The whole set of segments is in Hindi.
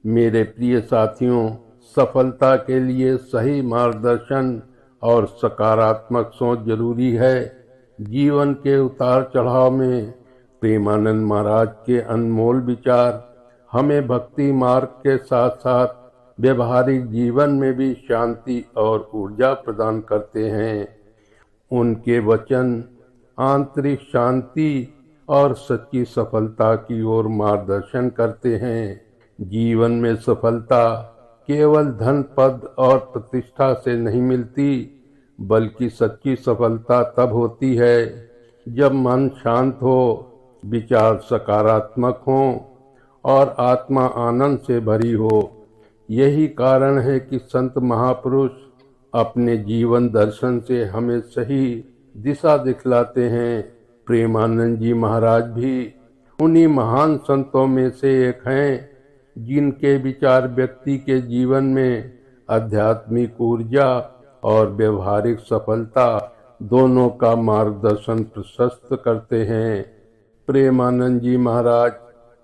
मेरे प्रिय साथियों, सफलता के लिए सही मार्गदर्शन और सकारात्मक सोच जरूरी है। जीवन के उतार चढ़ाव में प्रेमानंद महाराज के अनमोल विचार हमें भक्ति मार्ग के साथ साथ व्यवहारिक जीवन में भी शांति और ऊर्जा प्रदान करते हैं। उनके वचन आंतरिक शांति और सच्ची सफलता की ओर मार्गदर्शन करते हैं। जीवन में सफलता केवल धन, पद और प्रतिष्ठा से नहीं मिलती, बल्कि सच्ची सफलता तब होती है जब मन शांत हो, विचार सकारात्मक हो और आत्मा आनंद से भरी हो। यही कारण है कि संत महापुरुष अपने जीवन दर्शन से हमें सही दिशा दिखलाते हैं। प्रेमानंद जी महाराज भी उन्हीं महान संतों में से एक हैं जिनके विचार व्यक्ति के जीवन में आध्यात्मिक ऊर्जा और व्यवहारिक सफलता दोनों का मार्गदर्शन प्रशस्त करते हैं। प्रेमानंद जी महाराज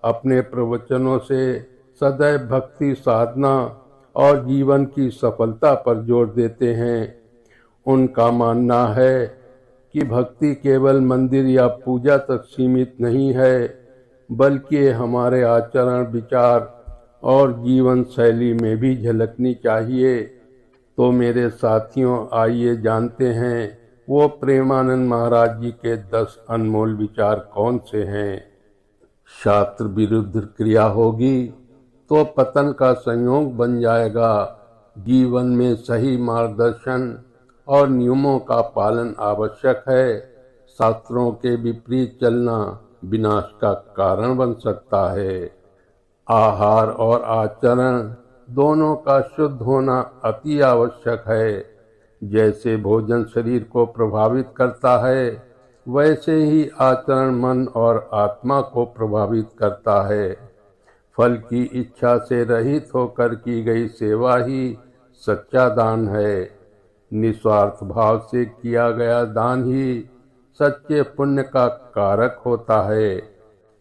अपने प्रवचनों से सदैव भक्ति साधना और जीवन की सफलता पर जोर देते हैं। उनका मानना है कि भक्ति केवल मंदिर या पूजा तक सीमित नहीं है, बल्कि हमारे आचरण, विचार और जीवन शैली में भी झलकनी चाहिए। तो मेरे साथियों, आइए जानते हैं वो प्रेमानंद महाराज जी के 10 अनमोल विचार कौन से हैं। शास्त्र विरुद्ध क्रिया होगी तो पतन का संयोग बन जाएगा। जीवन में सही मार्गदर्शन और नियमों का पालन आवश्यक है। शास्त्रों के विपरीत चलना विनाश का कारण बन सकता है। आहार और आचरण दोनों का शुद्ध होना अति आवश्यक है। जैसे भोजन शरीर को प्रभावित करता है, वैसे ही आचरण मन और आत्मा को प्रभावित करता है। फल की इच्छा से रहित होकर की गई सेवा ही सच्चा दान है। निस्वार्थ भाव से किया गया दान ही सच्चे पुण्य का कारक होता है।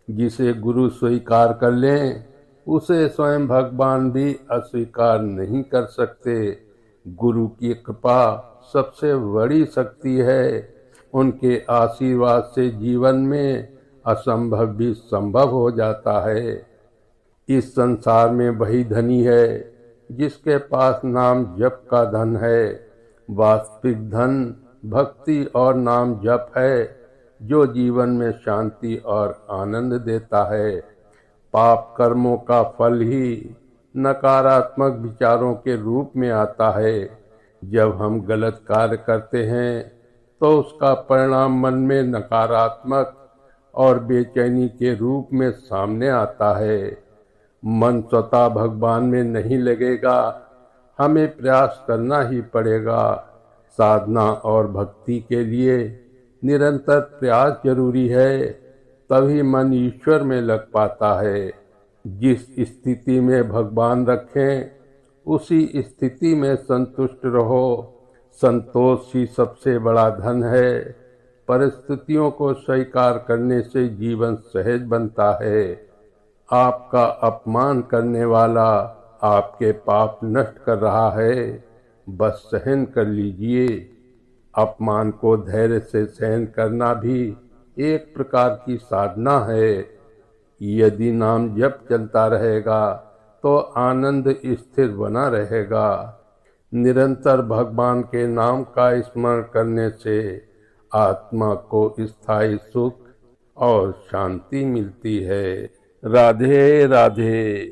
जिसे गुरु स्वीकार कर लें, उसे स्वयं भगवान भी अस्वीकार नहीं कर सकते। गुरु की कृपा सबसे बड़ी शक्ति है। उनके आशीर्वाद से जीवन में असंभव भी संभव हो जाता है। इस संसार में वही धनी है जिसके पास नाम जप का धन है। वास्तविक धन भक्ति और नाम जप है, जो जीवन में शांति और आनंद देता है। पाप कर्मों का फल ही नकारात्मक विचारों के रूप में आता है। जब हम गलत कार्य करते हैं तो उसका परिणाम मन में नकारात्मक और बेचैनी के रूप में सामने आता है। मन स्वतः भगवान में नहीं लगेगा, हमें प्रयास करना ही पड़ेगा। साधना और भक्ति के लिए निरंतर प्रयास जरूरी है, तभी मन ईश्वर में लग पाता है। जिस स्थिति में भगवान रखें, उसी स्थिति में संतुष्ट रहो। संतोष ही सबसे बड़ा धन है। परिस्थितियों को स्वीकार करने से जीवन सहज बनता है। आपका अपमान करने वाला आपके पाप नष्ट कर रहा है, बस सहन कर लीजिए। अपमान को धैर्य से सहन करना भी एक प्रकार की साधना है। यदि नाम जप चलता रहेगा तो आनंद स्थिर बना रहेगा। निरंतर भगवान के नाम का स्मरण करने से आत्मा को स्थायी सुख और शांति मिलती है। राधे राधे।